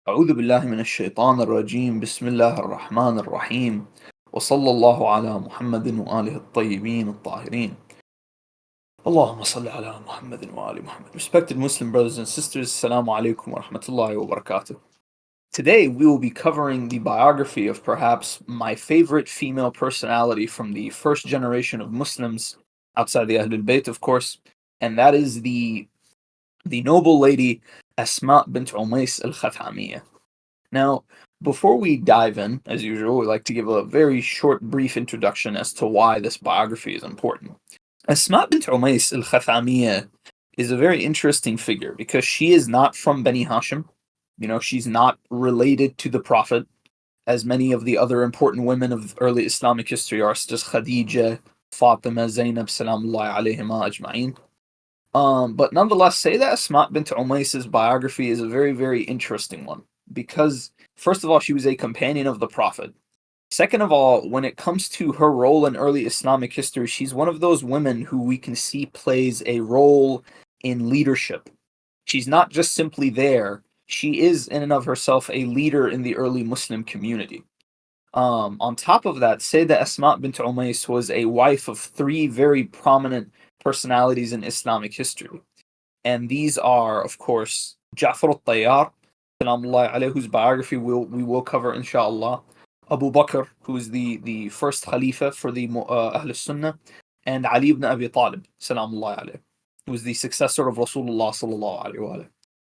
أعوذ بالله من الشيطان الرجيم بسم الله الرحمن الرحيم وصلى الله على محمد وآله الطيبين الطاهرين اللهم صل على محمد وآل Muhammad. Respected Muslim brothers and sisters, Assalamu alaikum wa rahmatullahi wa barakatuh. Today we will be covering the biography of perhaps my favorite female personality from the first generation of Muslims, outside the Ahlul Bayt of course, and that is the noble lady Asma bint Umays al-Khathamiya. Now, before we dive in, as usual, we like to give a very short, brief introduction as to why this biography is important. Asma bint Umays al-Khathamiya is a very interesting figure because she is not from Bani Hashim. She's not related to the Prophet, as many of the other important women of early Islamic history are, such as Khadija, Fatima, Zainab, salamullahi alayhima ajma'in. But nonetheless, Syeda Asma bint Umays' biography is a very, very interesting one because, first of all, she was a companion of the Prophet. Second of all, when it comes to her role in early Islamic history, she's one of those women who we can see plays a role in leadership. She's not just simply there, she is in and of herself a leader in the early Muslim community. On top of that, Syeda Asma bint Umays was a wife of three very prominent personalities in Islamic history. And these are, of course, Ja'far al-Tayyar, whose biography we will cover inshallah, Abu Bakr, who is the first Khalifa for the Ahl Sunnah, and Ali ibn Abi Talib, who was the successor of Rasulullah sallallahu alaihi wasallam.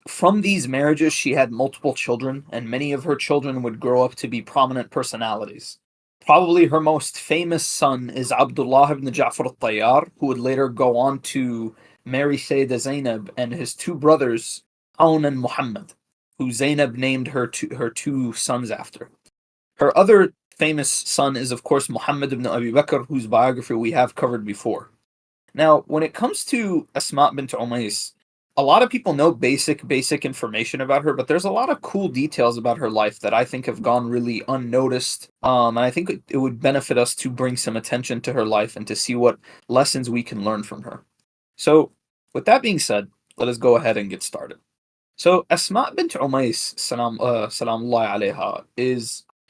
From these marriages, she had multiple children, and many of her children would grow up to be prominent personalities. Probably her most famous son is Abdullah ibn Ja'far al-Tayyar, who would later go on to marry Sayyida Zainab, and his two brothers, Aun and Muhammad, who Zainab named her two sons after. Her other famous son is, of course, Muhammad ibn Abi Bakr, whose biography we have covered before. Now, when it comes to Asma bint Umays, a lot of people know basic information about her, but there's a lot of cool details about her life that I think have gone really unnoticed, and I think it would benefit us to bring some attention to her life and to see what lessons we can learn from her. So, with that being said, let us go ahead and get started. So, Asma bint Umays, salamullahi alayha,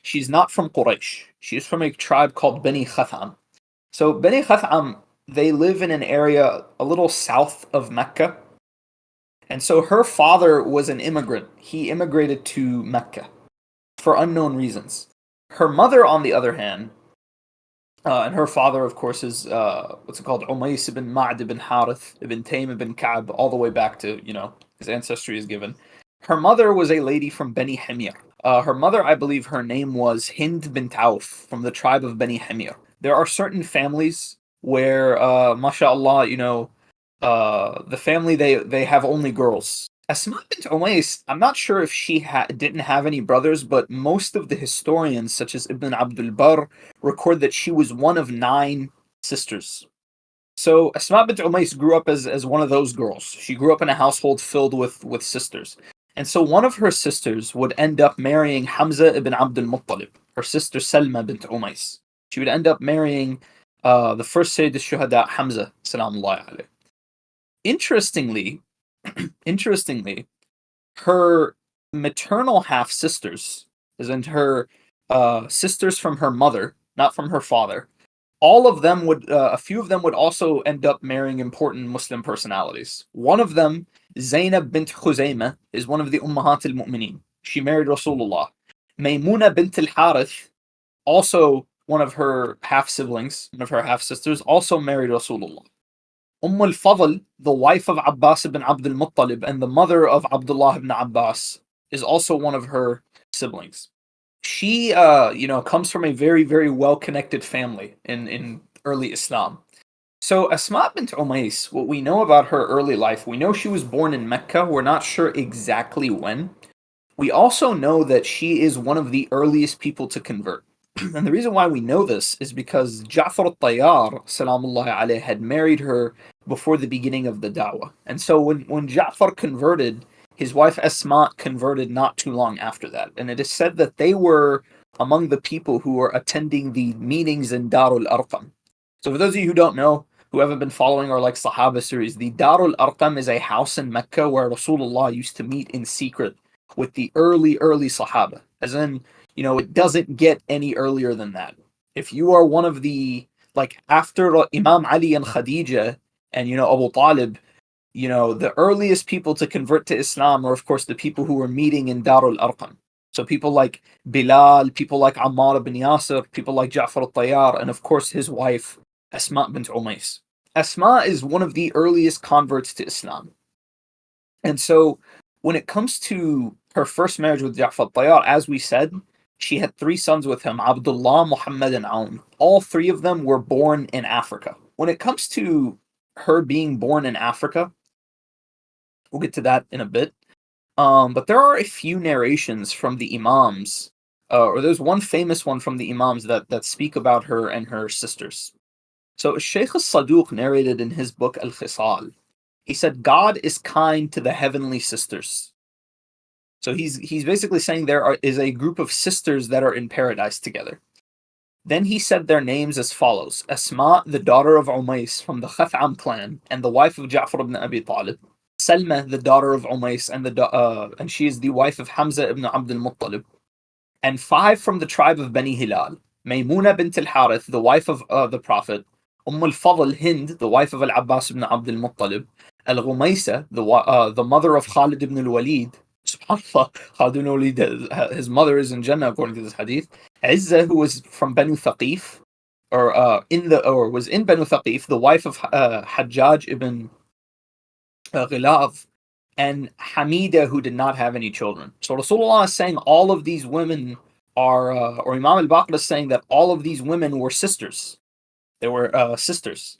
she's not from Quraysh. She's from a tribe called Bani Khatham. So, Bani Khatham, they live in an area a little south of Mecca. And so her father was an immigrant. He immigrated to Mecca for unknown reasons. Her mother, on the other hand, and her father, of course, is Umays ibn Ma'd ibn Harith ibn Taym ibn Ka'b, all the way back to, his ancestry is given. Her mother was a lady from Bani Himyar. Her mother, I believe her name was Hind bint Auf, from the tribe of Bani Himyar. There are certain families where, mashallah, the family, they have only girls. Asma bint Umays, I'm not sure if she didn't have any brothers, but most of the historians, such as Ibn Abdul Barr, record that she was one of 9 sisters. So Asma bint Umays grew up as one of those girls. She grew up in a household filled with sisters. And so one of her sisters would end up marrying Hamza ibn Abdul Muttalib, her sister Salma bint Umays. She would end up marrying the first Sayyid al-Shuhada, Hamza, salamullahi alayhi. Interestingly, her maternal half-sisters, as in her sisters from her mother, not from her father, all of them a few of them would also end up marrying important Muslim personalities. One of them, Zainab bint Khuzaymah, is one of the Ummahat al-Mu'mineen. She married Rasulullah. Maymuna bint al-Harith, also one of her half-siblings, one of her half-sisters, also married Rasulullah. al-Fadl, the wife of Abbas ibn Abdul Muttalib and the mother of Abdullah ibn Abbas, is also one of her siblings. She, comes from a very, very well-connected family in early Islam. So Asma bint Umays, what we know about her early life, we know she was born in Mecca. We're not sure exactly when. We also know that she is one of the earliest people to convert. And the reason why we know this is because Ja'far al-Tayyar, salamullahi alayhi, had married her before the beginning of the da'wah. And so when Ja'far converted, his wife Asma converted not too long after that. And it is said that they were among the people who were attending the meetings in Darul Arqam. So for those of you who don't know, who haven't been following our Sahaba series, the Darul Arqam is a house in Mecca where Rasulullah used to meet in secret with the early Sahaba. As in, it doesn't get any earlier than that. If you are one of the, like, after Imam Ali and Khadija and, Abu Talib, the earliest people to convert to Islam are, of course, the people who were meeting in Darul Arqam. So people like Bilal, people like Ammar ibn Yasir, people like Ja'far al-Tayyar, and of course his wife, Asma bint Umays. Asma is one of the earliest converts to Islam. And so when it comes to her first marriage with Ja'far al-Tayyar, as we said, she had 3 sons with him, Abdullah, Muhammad, and Aun. All 3 of them were born in Africa. When it comes to her being born in Africa, we'll get to that in a bit. But there are a few narrations from the Imams, or there's one famous one from the Imams that speak about her and her sisters. So Shaykh al-Saduq narrated in his book al-Khisal, he said, God is kind to the heavenly sisters. So he's basically saying there is a group of sisters that are in paradise together. Then he said their names as follows: Asma, the daughter of Umays from the Khatham clan, and the wife of Ja'far ibn Abi Talib. Salma, the daughter of Umays, and she is the wife of Hamza ibn Abd al-Muttalib. And 5 from the tribe of Bani Hilal: Maymuna bint al-Harith, the wife of the Prophet; al-Fadl, Hind, the wife of al-Abbas ibn Abd al-Muttalib; al-Ghumaysa, the mother of Khalid ibn al-Walid. SubhanAllah, Khalid ibn al-Walid, his mother is in Jannah according to this hadith. Izzah, who was from Banu Thaqif, was in Banu Thaqif, the wife of Hajjaj ibn Ghilav, and Hamida, who did not have any children. So Rasulullah is saying all of these women are, or Imam al-Baqir is saying that all of these women were sisters. They were sisters.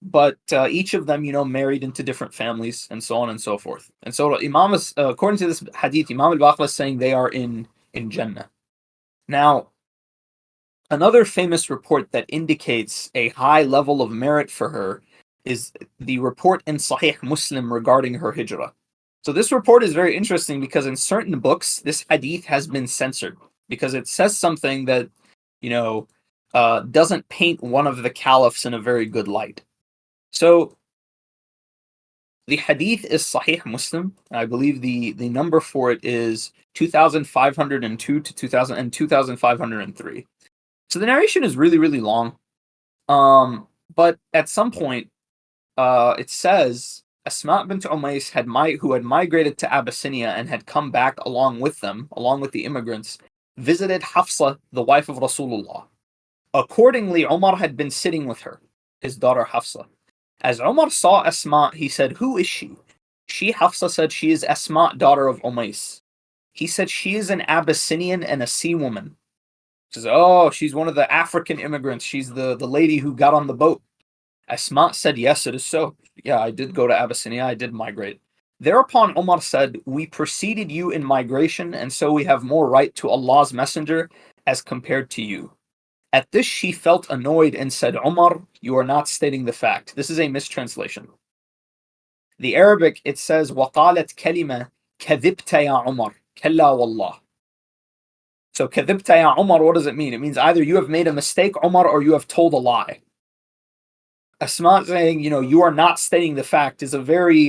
But each of them, married into different families and so on and so forth. And so according to this hadith, Imam al-Baqir is saying they are in Jannah. Now, another famous report that indicates a high level of merit for her is the report in Sahih Muslim regarding her hijrah. So this report is very interesting because in certain books, this hadith has been censored because it says something that, doesn't paint one of the caliphs in a very good light. So the hadith is Sahih Muslim. I believe the number for it is 2502 to 2503. So the narration is really, really long. But at some point, it says Asma bint Umays who had migrated to Abyssinia and had come back along with them, along with the immigrants, visited Hafsa, the wife of Rasulullah. Accordingly, Umar had been sitting with her, his daughter Hafsa. As Umar saw Asma, he said, "Who is she?" Hafsa, said, "She is Asma, daughter of Umays." He said, "She is an Abyssinian and a sea woman." He says, "Oh, she's one of the African immigrants. She's the lady who got on the boat." Asma said, "Yes, it is so. Yeah, I did go to Abyssinia. I did migrate." Thereupon Umar said, "We preceded you in migration, and so we have more right to Allah's Messenger as compared to you." At this, she felt annoyed and said, "Umar, you are not stating the fact." This is a mistranslation. The Arabic, it says, وَقَالَتْ كَلِمَةً كَذِبْتَ يَا عُمَرْ كَلَّا وَاللَّهِ. So, كَذِبْتَ يَا عُمَرْ, what does it mean? It means either you have made a mistake, Umar, or you have told a lie. Asma saying, you are not stating the fact is a very,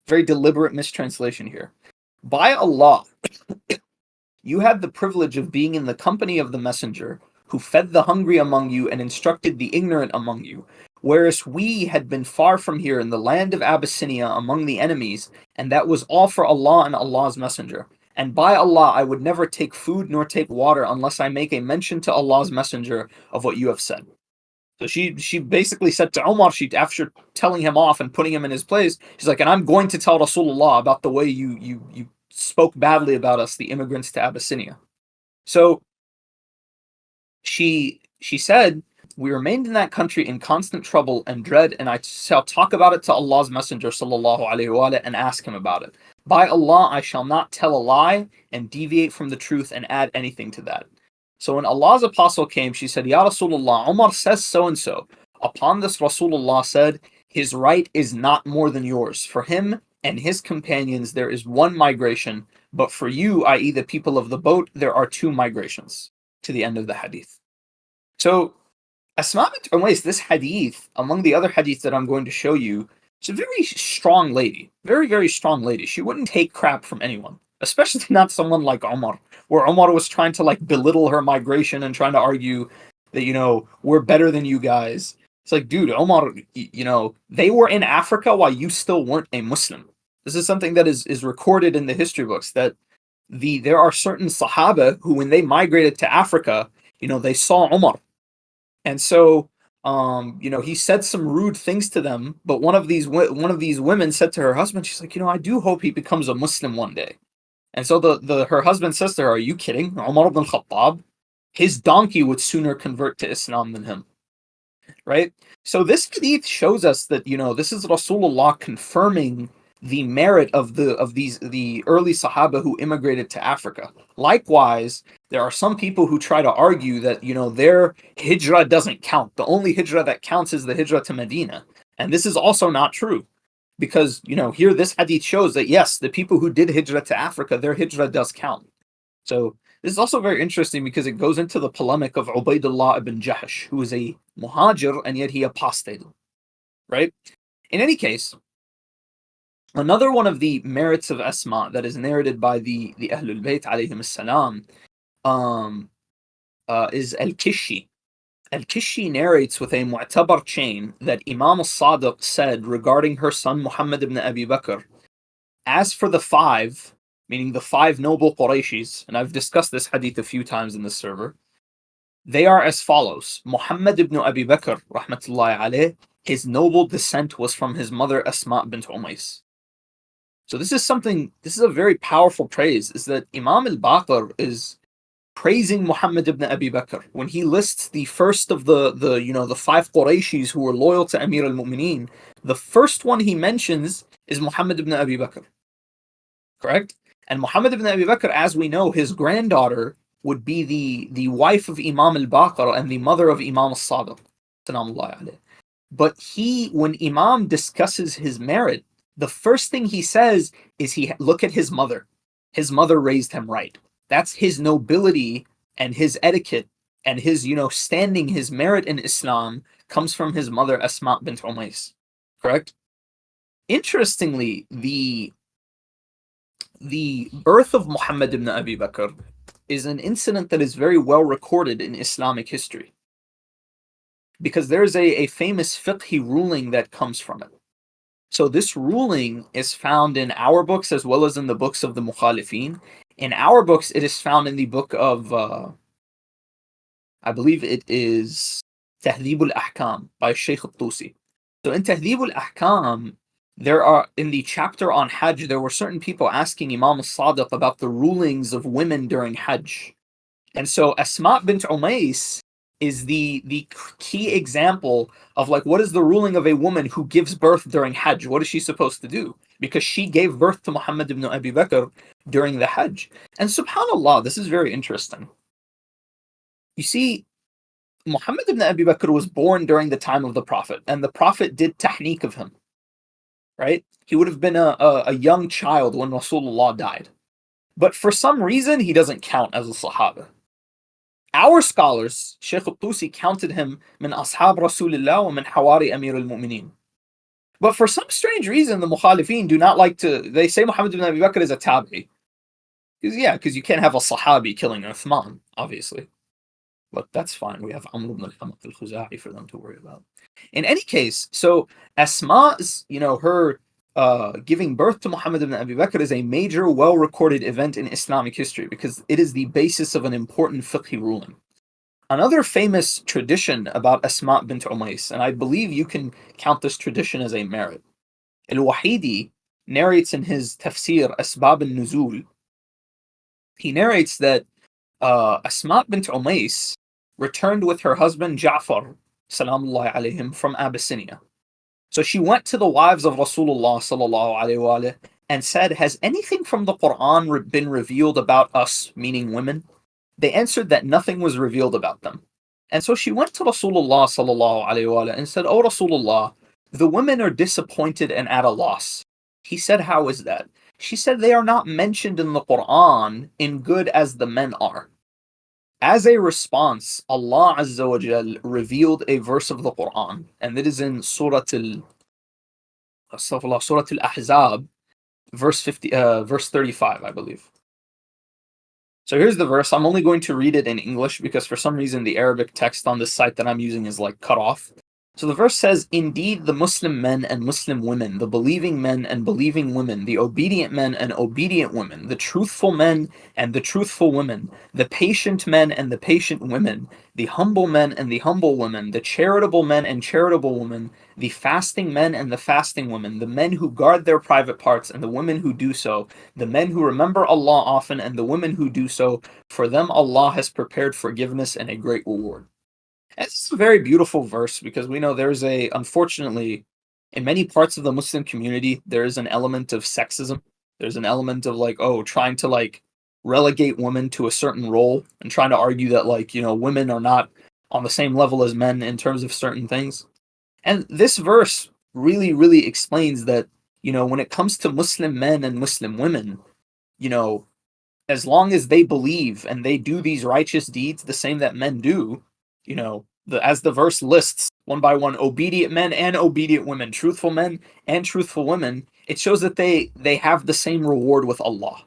very deliberate mistranslation here. By Allah, you had the privilege of being in the company of the Messenger, who fed the hungry among you and instructed the ignorant among you, whereas we had been far from here in the land of Abyssinia among the enemies, and that was all for Allah and Allah's Messenger. And by Allah, I would never take food nor take water unless I make a mention to Allah's Messenger of what you have said. So she basically said to Umar, after telling him off and putting him in his place, she's like, "And I'm going to tell Rasulullah about the way you spoke badly about us, the immigrants to Abyssinia." So she said, "We remained in that country in constant trouble and dread, and I shall talk about it to Allah's Messenger sallallahu alaihi wasallam and ask him about it. By Allah, I shall not tell a lie and deviate from the truth and add anything to that." So when Allah's apostle came, she said, "Ya Rasulullah, Umar says so and so." Upon this, Rasulullah said, "His right is not more than yours. For him and his companions there is one migration, but for you, i.e. the people of the boat, there are 2 migrations." To the end of the hadith. So Asma bint Umays, this hadith, among the other hadiths that I'm going to show you, she's a very strong lady. Very, very strong lady. She wouldn't take crap from anyone. especially not someone like Umar, where Umar was trying to like belittle her migration and trying to argue that, we're better than you guys. It's like, dude, Umar, they were in Africa while you still weren't a Muslim. This is something that is recorded in the history books, that there are certain Sahaba who, when they migrated to Africa, they saw Umar. And so, he said some rude things to them, but one of these women said to her husband, she's like, I do hope he becomes a Muslim one day. And so her husband says to her, are you kidding? Umar ibn Khattab, his donkey would sooner convert to Islam than him. Right? So this hadith shows us that, this is Rasulullah confirming the merit of the early Sahaba who immigrated to Africa. Likewise, there are some people who try to argue that, their Hijrah doesn't count. The only Hijrah that counts is the Hijrah to Medina. And this is also not true. Because, here this hadith shows that, yes, the people who did Hijrah to Africa, their Hijrah does count. So this is also very interesting because it goes into the polemic of Ubaydullah ibn Jahsh, who is a muhajir and yet he apostated. Right? In any case, another one of the merits of Asma that is narrated by the Ahlul Bayt alayhim as-salam is al-Kishi. Al-Kishi narrates with a mu'tabar chain that Imam al-Sadiq said regarding her son Muhammad ibn Abi Bakr, as for the five, meaning the five noble Qurayshis, and I've discussed this hadith a few times in this server, they are as follows. Muhammad ibn Abi Bakr, rahmatullahi alayh, his noble descent was from his mother Asma Bint Umays. So this is a very powerful praise, is that Imam al-Baqir is praising Muhammad ibn Abi Bakr when he lists the first of the five Qurayshis who were loyal to Amir al-Mu'mineen. The first one he mentions is Muhammad ibn Abi Bakr. Correct? And Muhammad ibn Abi Bakr, as we know, his granddaughter would be the wife of Imam al-Baqir and the mother of Imam al-Sadiq. But when Imam discusses his merit, the first thing he says is look at his mother. His mother raised him right. That's his nobility and his etiquette and his, standing, his merit in Islam comes from his mother Asma bint Umays. Correct? Interestingly, the birth of Muhammad ibn Abi Bakr is an incident that is very well recorded in Islamic history. Because there's a famous fiqhi ruling that comes from it. So this ruling is found in our books as well as in the books of the Mukhalifin. In our books, it is found in the book of, I believe it is Tahdhib al-Ahkam by Shaykh al-Tusi. So in Tahdhib al-Ahkam, in the chapter on Hajj, there were certain people asking Imam al-Sadiq about the rulings of women during Hajj. And so Asma bint Umays is the key example of what is the ruling of a woman who gives birth during Hajj? What is she supposed to do? Because she gave birth to Muhammad ibn Abi Bakr during the Hajj. And subhanAllah, this is very interesting. You see, Muhammad ibn Abi Bakr was born during the time of the Prophet, and the Prophet did tahniq of him. Right? He would have been a young child when Rasulullah died. But for some reason, he doesn't count as a Sahaba. Our scholars, Shaykh al-Tusi, counted him min ashab Rasulullah wa min hawari Amir al-Mu'mineen. But for some strange reason, the Mukhalifin do not like to, they say Muhammad ibn Abi Bakr is a tabi'i. Because you can't have a Sahabi killing Uthman, obviously. But that's fine. We have Amr ibn al-Khuza'i for them to worry about. In any case, so Asma's, her giving birth to Muhammad ibn Abi Bakr is a major, well-recorded event in Islamic history because it is the basis of an important fiqhi ruling. Another famous tradition about Asma bint Umays, and I believe you can count this tradition as a merit. Al-Wahidi narrates in his tafsir Asbab al-Nuzul, he narrates that Asma bint Umays returned with her husband Ja'far, salamullahi alayhim, from Abyssinia. So she went to the wives of Rasulullah sallallahu alayhi wa and said, has anything from the Quran been revealed about us, meaning women? They answered that nothing was revealed about them. And so she went to Rasulullah sallallahu alayhi wa and said, O Rasulullah, the women are disappointed and at a loss. He said, how is that? She said, they are not mentioned in the Quran in good as the men are. As a response, Allah Azza wa Jal revealed a verse of the Quran, and it is in Surah al-Ahzab, verse 35, I believe. So here's the verse. I'm only going to read it in English because for some reason the Arabic text on this site that I'm using is like cut off. So the verse says, "Indeed, the Muslim men and Muslim women, the believing men and believing women, the obedient men and obedient women, the truthful men and the truthful women, the patient men and the patient women, the humble men and the humble women, the charitable men and charitable women, the fasting men and the fasting women, the men who guard their private parts and the women who do so, the men who remember Allah often and the women who do so, for them Allah has prepared forgiveness and a great reward." It's a very beautiful verse because we know unfortunately, in many parts of the Muslim community, there is an element of sexism. There's an element of like, oh, trying to like relegate women to a certain role and trying to argue that like, women are not on the same level as men in terms of certain things. And this verse really, really explains that, when it comes to Muslim men and Muslim women, you know, as long as they believe and they do these righteous deeds the same that men do, as the verse lists one by one, obedient men and obedient women, truthful men and truthful women, it shows that they have the same reward with Allah.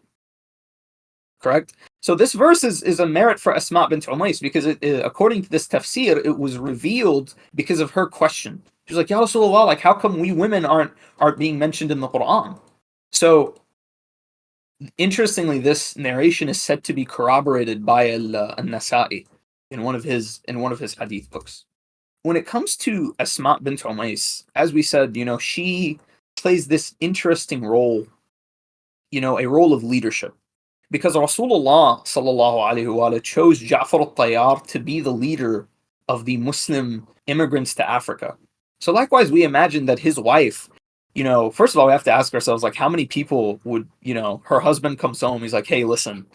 Correct? So this verse is a merit for Asma bint Umays because according to this tafsir, it was revealed because of her question. She's like, Ya Rasulullah, like how come we women aren't being mentioned in the Quran? So interestingly, this narration is said to be corroborated by al-Nasa'i in one of his hadith books. When it comes to Asma bint Umays, as we said, she plays this interesting role, a role of leadership. Because Rasulullah sallallahu alaihi wa chose Ja'far al-Tayyar to be the leader of the Muslim immigrants to Africa. So likewise, we imagine that his wife, first of all, we have to ask ourselves, like, how many people would, her husband comes home, he's like, hey, listen,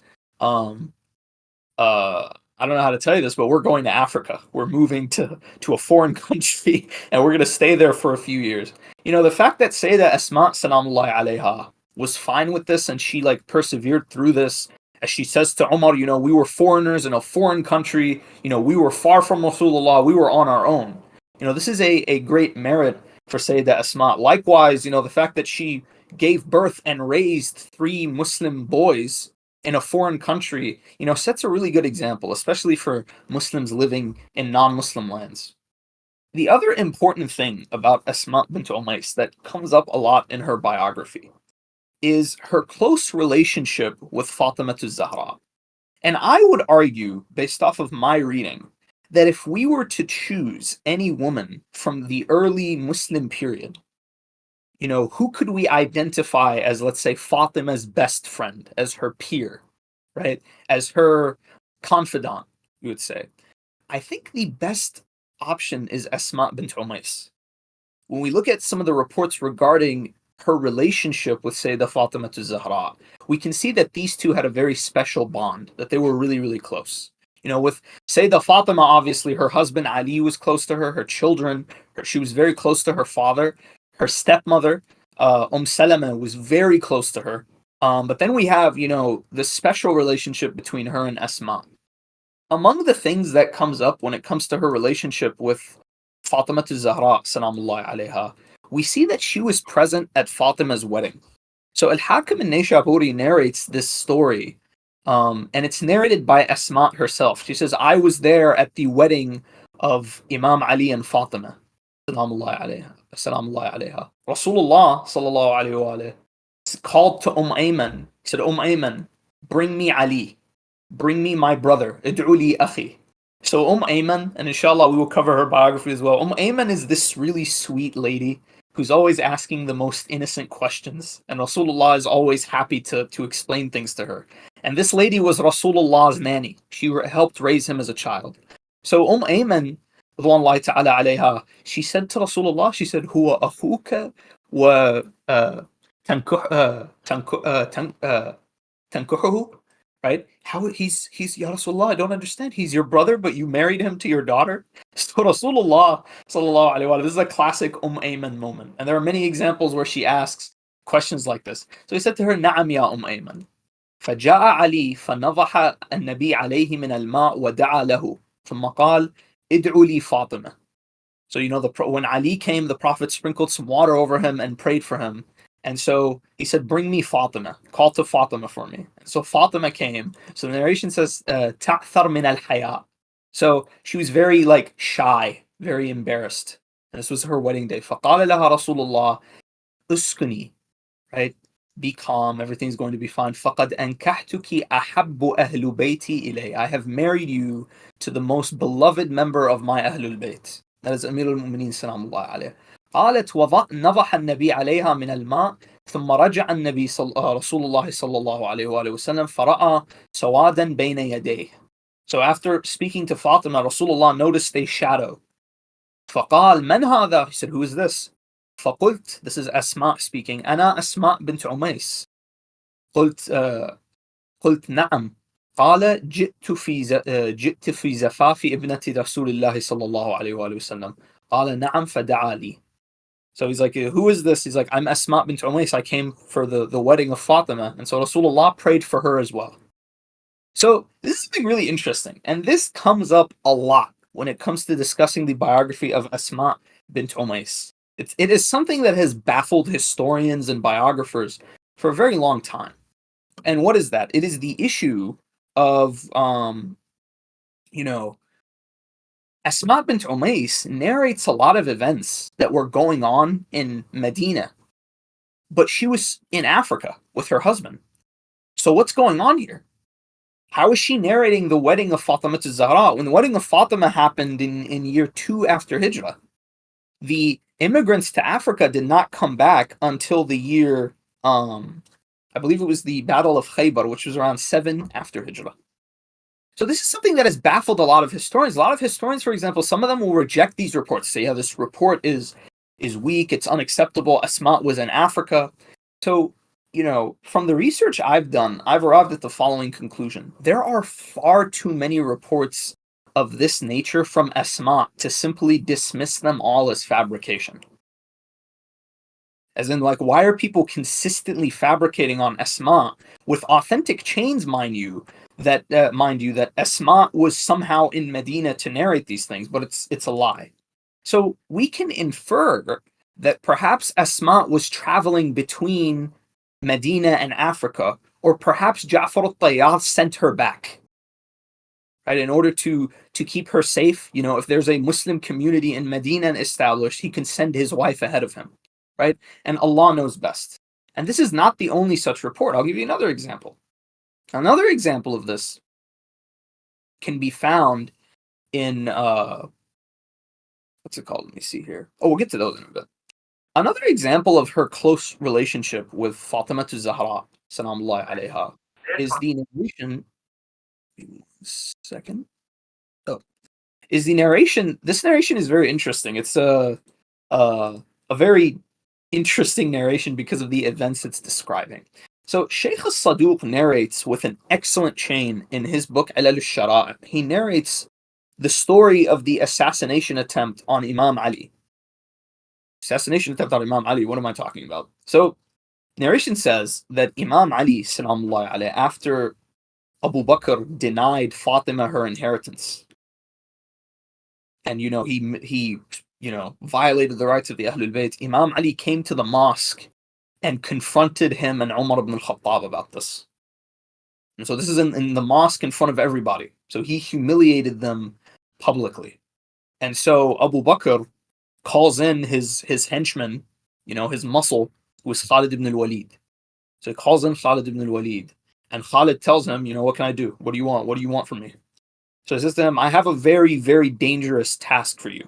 I don't know how to tell you this, but we're going to Africa. We're moving to a foreign country, and we're going to stay there for a few years. The fact that Syeda Asma salamullahi alayha was fine with this, and she like persevered through this, as she says to Umar, we were foreigners in a foreign country. We were far from Rasulullah. We were on our own. This is a great merit for Syeda Asma. Likewise, the fact that she gave birth and raised 3 Muslim boys in a foreign country, sets a really good example, especially for Muslims living in non-Muslim lands. The other important thing about Asma bint Umays that comes up a lot in her biography is her close relationship with Fatima Zahra. And I would argue, based off of my reading, that if we were to choose any woman from the early Muslim period, who could we identify as, let's say, Fatima's best friend, as her peer, right? As her confidant, you would say. I think the best option is Asma bint Umays. When we look at some of the reports regarding her relationship with Sayyidah Fatima Zahra, we can see that these two had a very special bond, that they were really, really close. With Sayyidah Fatima, obviously, her husband Ali was close to her children, she was very close to her father. Her stepmother, Salama, was very close to her. But then we have, this special relationship between her and Asma. Among the things that comes up when it comes to her relationship with Fatima Zahra, salamullahi alayha, we see that she was present at Fatima's wedding. So Al-Hakim al-Naysaburi narrates this story, and it's narrated by Asma herself. She says, I was there at the wedding of Imam Ali and Fatima. Rasulullah sallallahu alayhi wa alayhi called to Ayman. He said, Ayman, bring me Ali. Bring me my brother. Id'u li akhi. So Ayman, and inshallah we will cover her biography as well. Ayman is this really sweet lady who's always asking the most innocent questions. And Rasulullah is always happy to explain things to her. And this lady was Rasulullah's nanny. She helped raise him as a child. So Ayman, ta'ala alayha, she said to Rasulullah, she said, Huwa akhuka wa tankuhuhu, right? How he's Ya Rasulullah, I don't understand. He's your brother, but you married him to your daughter? So Rasulullah sallallahu alayhi wa, this is a classic Ayman moment. And there are many examples where she asks questions like this. So he said to her, Na'am ya Ayman. فجاء علي فنضح النبي عليه من الماء ودعا له ثم قال ادعوا لي فاطمة. So when Ali came, the Prophet sprinkled some water over him and prayed for him. And so he said, bring me Fatima, call to Fatima for me. And so Fatima came. So the narration says, ta'thar min al-haya. So she was very like shy, very embarrassed. And this was her wedding day. فَقَالَ لَهَا رَسُولُ اللَّهِ uskuni, right? Be calm, everything's going to be fine. فَقَدْ أَنْكَحْتُكِ أَحَبُّ أَهْلُ بَيْتِي إِلَيْ. I have married you to the most beloved member of my Ahlul Bayt. That is Amir al-Mu'mineen salam Allah alayh. قالت نضح النبي عليها من الماء ثم رجع النبي رسول الله صلى الله عليه وآله وسلم فرأى سوادا بين يديه. So after speaking to Fatima, Rasulullah noticed a shadow. فقال من هذا? He said, who is this? فقلت, this is Asma speaking, أنا أسماء بنت عميس. قلت نعم. قال جئت في زفاف ابنة رسول الله صلى الله عليه وآله وسلم. قال نعم فدعا لي. So he's like, who is this? He's like, I'm Asma bint Umays. I came for the wedding of Fatima. And so Rasulullah prayed for her as well. So this is something really interesting. And this comes up a lot when it comes to discussing the biography of Asma bint Umays. It is something that has baffled historians and biographers for a very long time. And what is that? It is the issue of, Asma bint Umays narrates a lot of events that were going on in Medina, but she was in Africa with her husband. So what's going on here? How is she narrating the wedding of Fatima to Zahra? When the wedding of Fatima happened in year 2 after Hijrah, the immigrants to Africa did not come back until the year, I believe it was the Battle of Khaybar, which was around 7 after Hijrah. So this is something that has baffled a lot of historians. A lot of historians, for example, some of them will reject these reports, say, yeah, this report is weak, it's unacceptable, Asma was in Africa. So, from the research I've done, I've arrived at the following conclusion. There are far too many reports of this nature from Asma to simply dismiss them all as fabrication. As in, like, why are people consistently fabricating on Asma with authentic chains, mind you, that Asma was somehow in Medina to narrate these things, but it's a lie. So we can infer that perhaps Asma was traveling between Medina and Africa, or perhaps Ja'far al-Tayyar sent her back, right, in order to keep her safe. If there's a Muslim community in Medina established, he can send his wife ahead of him, right? And Allah knows best. And this is not the only such report. I'll give you another example. Another example of this can be found in, what's it called? Let me see here. Oh, we'll get to those in a bit. Another example of her close relationship with Fatima to Zahra, salamullahi alayha, is the narration. Second. Oh, is the narration. This narration is very interesting. It's a very interesting narration because of the events it's describing. So Shaykh al-Saduq narrates with an excellent chain in his book al-Shara'i. He narrates the story of the assassination attempt on Imam Ali. Assassination attempt on Imam Ali, what am I talking about? So narration says that Imam Ali, salamullahi alayhi, after Abu Bakr denied Fatima her inheritance, and he violated the rights of the Ahlul Bayt, Imam Ali came to the mosque and confronted him and Umar ibn al-Khattab about this. And so this is in the mosque in front of everybody. So he humiliated them publicly. And so Abu Bakr calls in his henchman, his muscle, who is Khalid ibn al-Walid. So he calls in Khalid ibn al-Walid. And Khalid tells him, what can I do? What do you want? What do you want from me? So he says to him, I have a very, very dangerous task for you.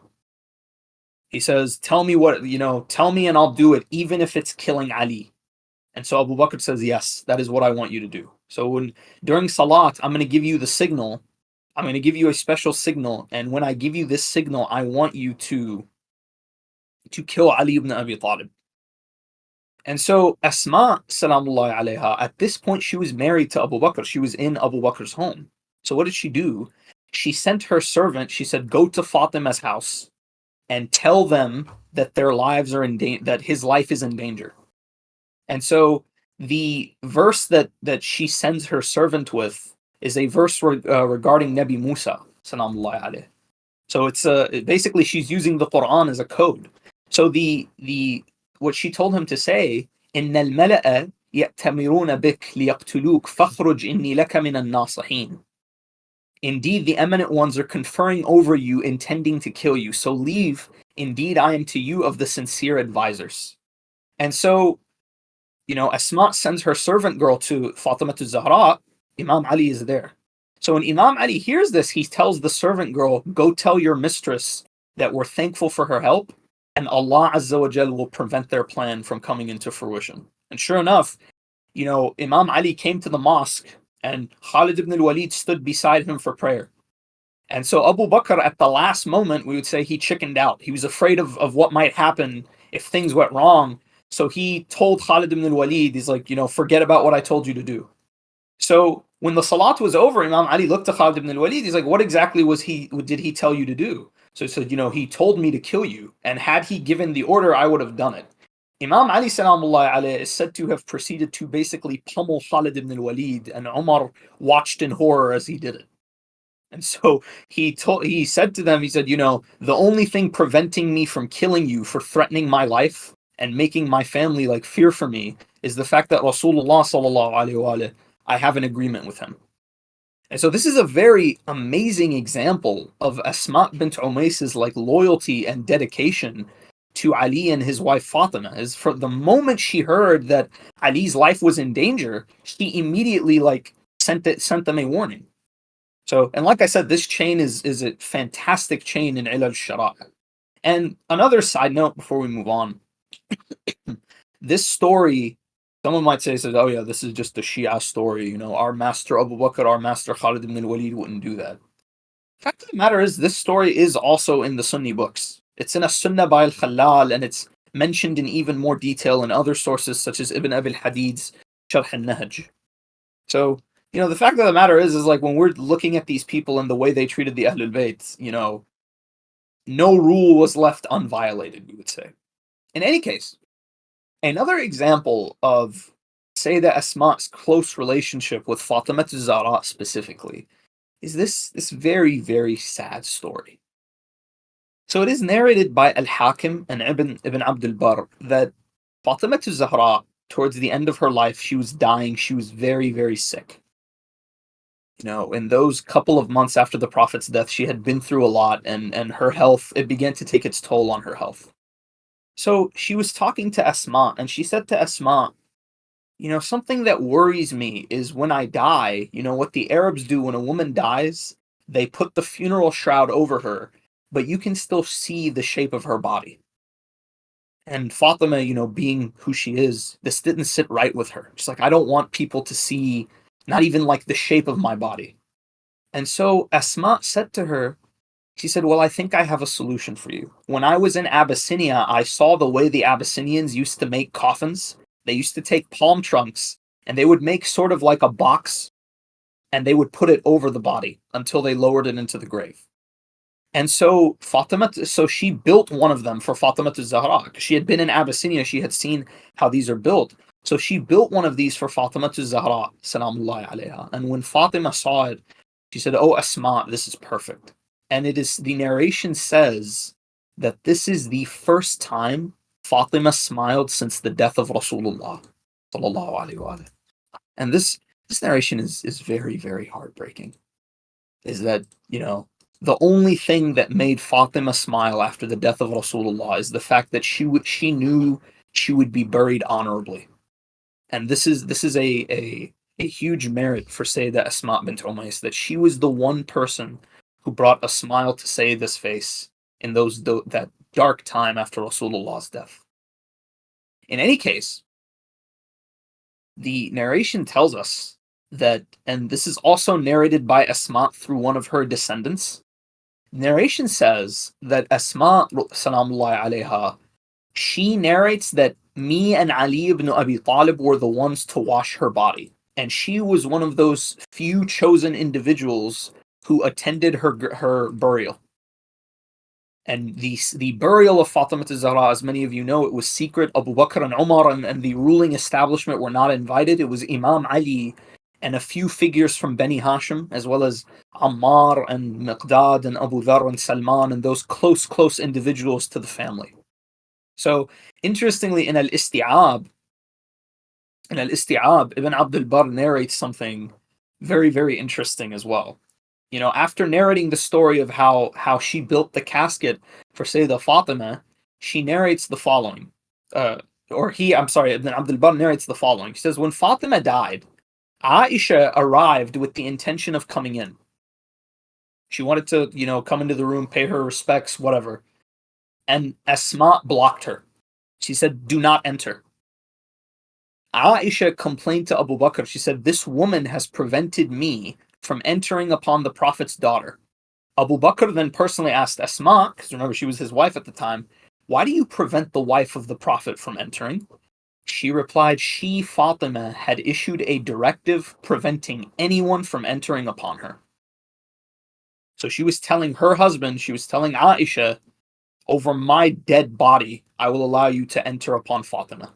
He says, tell me and I'll do it, even if it's killing Ali. And so Abu Bakr says, yes, that is what I want you to do. So during Salat, I'm going to give you the signal. I'm going to give you a special signal. And when I give you this signal, I want you to kill Ali ibn Abi Talib. And so Asma, salamullahi alayha, at this point, she was married to Abu Bakr. She was in Abu Bakr's home. So what did she do? She sent her servant, she said, go to Fatima's house and tell them that their lives are in that his life is in danger. And so the verse that she sends her servant with is a verse regarding Nabi Musa, salamullahi alayhi. So it's basically she's using the Quran as a code. So the what she told him to say إن الملأ يأتمرون بك ليقتلوك فاخرج إني لك من الناصحين. Indeed, the eminent ones are conferring over you, intending to kill you. So leave. Indeed, I am to you of the sincere advisors. And so, Asma sends her servant girl to Fatima to Zahra. Imam Ali is there. So when Imam Ali hears this, he tells the servant girl, go tell your mistress that we're thankful for her help, and Allah Azza wa Jal will prevent their plan from coming into fruition. And sure enough, Imam Ali came to the mosque, and Khalid ibn al-Walid stood beside him for prayer. And so Abu Bakr, at the last moment, we would say he chickened out. He was afraid of what might happen if things went wrong. So he told Khalid ibn al-Walid, he's like, forget about what I told you to do. So when the salat was over, Imam Ali looked to Khalid ibn al-Walid. He's like, what exactly did he tell you to do? So he said, he told me to kill you. And had he given the order, I would have done it. Imam Ali salamullah alayhi is said to have proceeded to basically pummel Khalid ibn al-Walid, and Umar watched in horror as he did it. And so he said to them, he said, the only thing preventing me from killing you for threatening my life and making my family fear for me is the fact that Rasulullah sallallahu alaihi wasallam, I have an agreement with him. And so this is a very amazing example of Asma bint Umays' loyalty and dedication to Ali and his wife Fatima. Is from the moment she heard that Ali's life was in danger, she immediately sent them a warning. So, and like I said, this chain is a fantastic chain in Ilal Shara'. And another side note before we move on, this story, someone might say, oh yeah, this is just a Shia story. Our master Abu Bakr, our master Khalid ibn al-Walid wouldn't do that. The fact of the matter is, this story is also in the Sunni books. It's in a Sunnah by al-Khalal, and it's mentioned in even more detail in other sources such as Ibn Abi al-Hadid's Sharh al-Nahj. So, the fact of the matter is when we're looking at these people and the way they treated the Ahlul Bayt, no rule was left unviolated, we would say. In any case, another example of Syeda Asma's close relationship with Fatima Zahra specifically is this very, very sad story. So it is narrated by Al-Hakim and Ibn Abdul Barr that Fatima Zahra, towards the end of her life, she was dying. She was very, very sick. In those couple of months after the Prophet's death, she had been through a lot, and her health, it began to take its toll on her health. So she was talking to Asma, and she said to Asma, something that worries me is when I die, what the Arabs do when a woman dies, they put the funeral shroud over her, but you can still see the shape of her body. And Fatima, being who she is, this didn't sit right with her. She's like, I don't want people to see not even the shape of my body. And so Asma said to her, she said, well, I think I have a solution for you. When I was in Abyssinia, I saw the way the Abyssinians used to make coffins. They used to take palm trunks and they would make sort of like a box, and they would put it over the body until they lowered it into the grave. And so she built one of them for Fatima Zahra, because she had been in Abyssinia. She had seen how these are built. So she built one of these for Fatima Zahra, salamullahi alayha. And when Fatima saw it, she said, oh, Asma, this is perfect. And the narration says that this is the first time Fatima smiled since the death of Rasulullah, sallallahu alayhi wa sallam. And this narration is very, very heartbreaking. Is that, the only thing that made Fatima smile after the death of Rasulullah is the fact that she knew she would be buried honorably. And this is a huge merit for Syeda Asma bint Umays, that she was the one person who brought a smile to Sayyida's face in that dark time after Rasulullah's death. In any case, the narration tells us that, and this is also narrated by Asma through one of her descendants, narration says that Asma, salamullahi alayha, she narrates that me and Ali ibn Abi Talib were the ones to wash her body. And she was one of those few chosen individuals who attended her burial. And the burial of Fatima Zahra, as many of you know, it was secret. Abu Bakr and Umar and the ruling establishment were not invited. It was Imam Ali and a few figures from Bani Hashim, as well as Ammar and Miqdad and Abu Dharr and Salman, and those close individuals to the family. So, interestingly, in al-Isti'ab, And al-Isti'ab, Ibn Abdul Barr narrates something very, very interesting as well. After narrating the story of how she built the casket for Syeda Fatima, she narrates the following. Ibn Abdul Barr narrates the following. He says, when Fatima died, Aisha arrived with the intention of coming in. She wanted to, come into the room, pay her respects, whatever. And Asma blocked her. She said, do not enter. Aisha complained to Abu Bakr. She said, this woman has prevented me from entering upon the Prophet's daughter. Abu Bakr then personally asked Asma, because remember she was his wife at the time, why do you prevent the wife of the Prophet from entering? She replied, she, Fatima, had issued a directive preventing anyone from entering upon her. So she was telling her husband, she was telling Aisha, over my dead body, I will allow you to enter upon Fatima.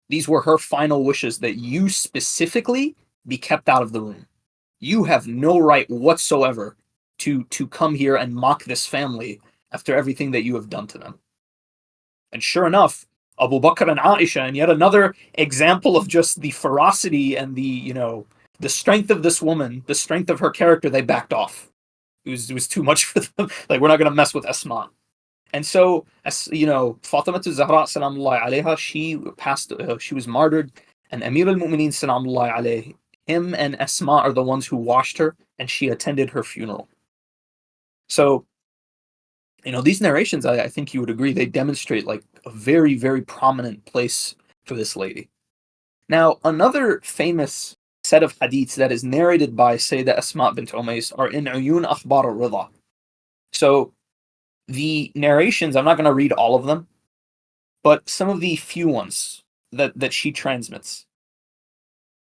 These were her final wishes, that you specifically be kept out of the room. You have no right whatsoever to come here and mock this family after everything that you have done to them. And sure enough, Abu Bakr and Aisha, and yet another example of just the ferocity and the strength of this woman, the strength of her character, they backed off. It was too much for them. Like, we're not going to mess with Asma. And so, Fatima Zahra salamullahi alayha, she was martyred, and Amir al-Mu'mineen salamullahi alayhi, him and Asma are the ones who washed her, and she attended her funeral. So, these narrations, I think you would agree, they demonstrate like a very, very prominent place for this lady. Now, another famous set of hadiths that is narrated by Syeda Asma Bint Umays are in Uyun Akhbar al-Ridha. So, the narrations, I'm not going to read all of them, but some of the few ones that she transmits.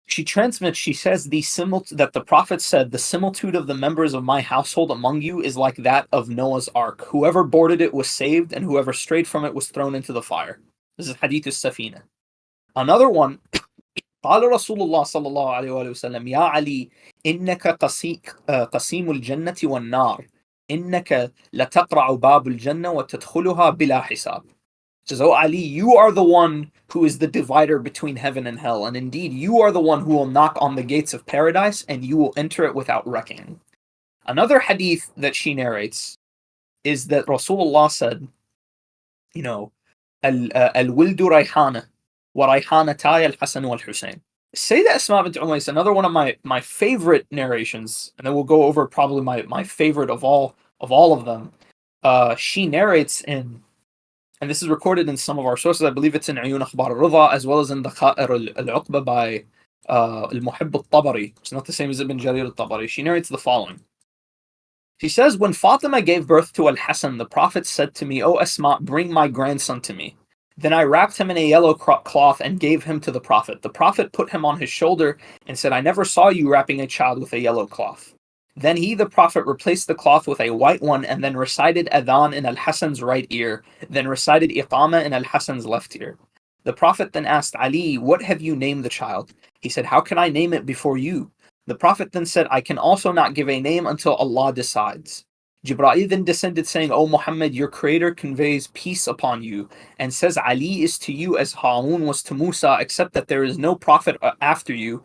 She says that the Prophet said, the similitude of the members of my household among you is like that of Noah's Ark. Whoever boarded it was saved, and whoever strayed from it was thrown into the fire. This is Hadith al-Safeenah. Another one, قال رسول الله صلى الله عليه وآله وسلم يا علي إنك قسيم الجنة والنار إنك لتقرع باب الجنة وتدخلها بلا حساب. It says, oh Ali, you are the one who is the divider between heaven and hell, and indeed you are the one who will knock on the gates of paradise and you will enter it without reckoning. Another hadith that she narrates is that Rasulullah said, al-Wildu Rayhana wa Rayhanatay al-Hasan wal-Husayn. Syeda Asma Bint Umays, another one of my favorite narrations, and then we'll go over probably my favorite of all of them. She narrates and this is recorded in some of our sources. I believe it's in Uyun Akhbar al-Ridha, as well as in the Kha'ir al-Uqba by al-Muhibb al-Tabari. It's not the same as Ibn Jarir al-Tabari. She narrates the following. She says, when Fatima gave birth to al-Hasan, the Prophet said to me, O Asma, bring my grandson to me. Then I wrapped him in a yellow cloth and gave him to the Prophet. The Prophet put him on his shoulder and said, I never saw you wrapping a child with a yellow cloth. Then he, the Prophet, replaced the cloth with a white one and then recited adhan in al-Hasan's right ear, then recited iqama in al-Hasan's left ear. The Prophet then asked Ali, what have you named the child? He said, how can I name it before you? The Prophet then said, I can also not give a name until Allah decides. Jibreel then descended saying, O Muhammad, your creator conveys peace upon you and says Ali is to you as Harun was to Musa, except that there is no prophet after you.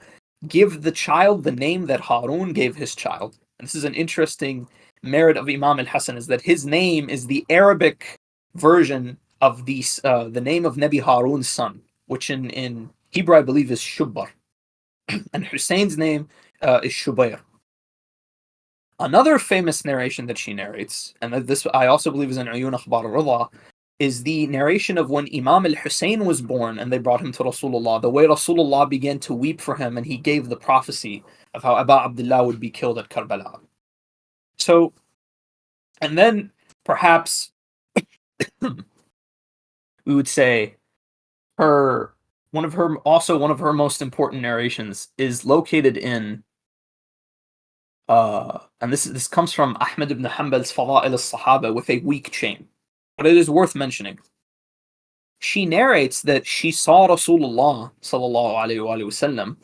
Give the child the name that Harun gave his child. And this is an interesting merit of Imam al-Hasan, is that his name is the Arabic version of the name of Nabi Harun's son, which in Hebrew I believe is Shubbar. And Hussein's name is Shubayr. Another famous narration that she narrates, and this I also believe is in Uyun Akhbar al-Ridha, is the narration of when Imam al-Hussein was born and they brought him to Rasulullah, the way Rasulullah began to weep for him and he gave the prophecy of how Aba Abdullah would be killed at Karbala. So, and then perhaps we would say one of her most important narrations is located in and this comes from Ahmad ibn Hanbal's Fada'il al-Sahaba with a weak chain, but it is worth mentioning. She narrates that she saw Rasulullah sallallahu alayhi wa sallam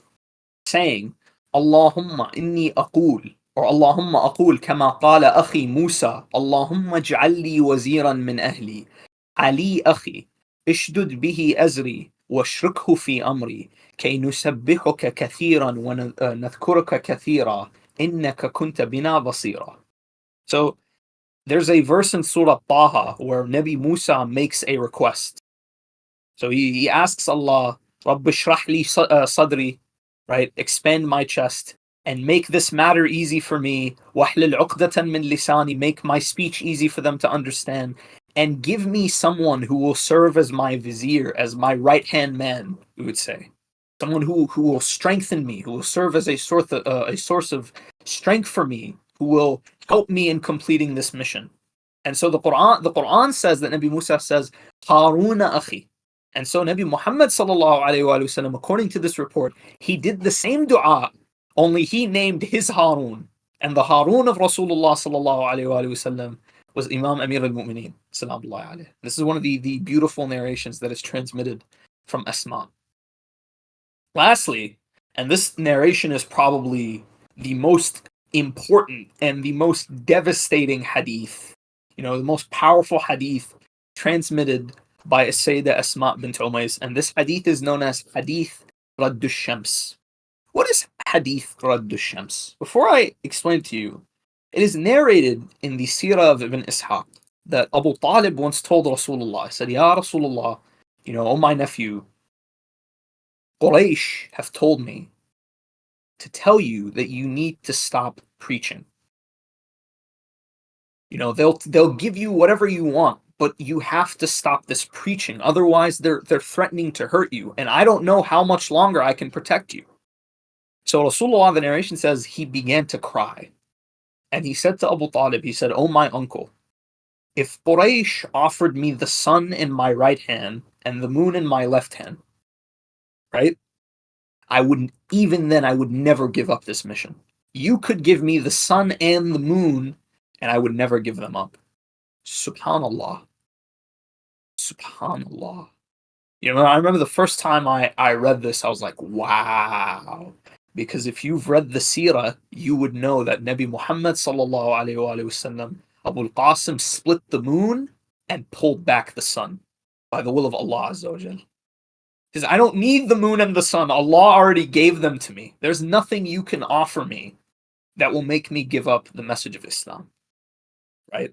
saying, Allahumma inni aqul, or Allahumma aqul kama qala akhi Musa, Allahumma ij'alli waziran min ahli, Ali akhi, ishdud bihi azri, واشركه في أمري كي نسبحك كثيرا ونذكرك كثيرا إنك كنت بنا بصيرا. So there's a verse in Surah Taha where Nabi Musa makes a request. So he asks Allah, Rabbi shrah li sadri, right? Expand my chest and make this matter easy for me. Wahlil uqdatan min lisani, make my speech easy for them to understand. And give me someone who will serve as my vizier, as my right-hand man, we would say. Someone who will strengthen me, who will serve as a source of strength for me, who will help me in completing this mission. And so the Quran says that Nabi Musa says, Haruna akhi. And so Nabi Muhammad sallallahu alayhi wa sallam, according to this report, he did the same dua, only he named his Harun. And the Harun of Rasulullah sallallahu alayhi wa sallam was Imam Amir al-Mu'mineen sallallahu alayhi. This is one of the beautiful narrations that is transmitted from Asma. Lastly, and this narration is probably the most important and the most devastating hadith, the most powerful hadith transmitted by Syeda Asma Bint Umays, and this hadith is known as Hadith Radd al-Shams. What is Hadith Radd al-Shams? Before I explain to you, it is narrated in the Seerah of Ibn Ishaq that Abu Talib once told Rasulullah, he said, Ya Rasulullah, oh my nephew, Quraysh have told me to tell you that you need to stop preaching. They'll give you whatever you want, but you have to stop this preaching. Otherwise, they're threatening to hurt you, and I don't know how much longer I can protect you. So Rasulullah, the narration says, he began to cry. And he said to Abu Talib, he said, oh my uncle, if Quraysh offered me the sun in my right hand and the moon in my left hand, right? I would never give up this mission. You could give me the sun and the moon, and I would never give them up. Subhanallah. Subhanallah. I remember the first time I read this, I was like, wow. Because if you've read the seerah, you would know that Nabi Muhammad sallallahu alayhi wa sallam, al-Qasim split the moon and pulled back the sun by the will of Allah Azza wa Jal. Because I don't need the moon and the sun. Allah already gave them to me. There's nothing you can offer me that will make me give up the message of Islam. Right?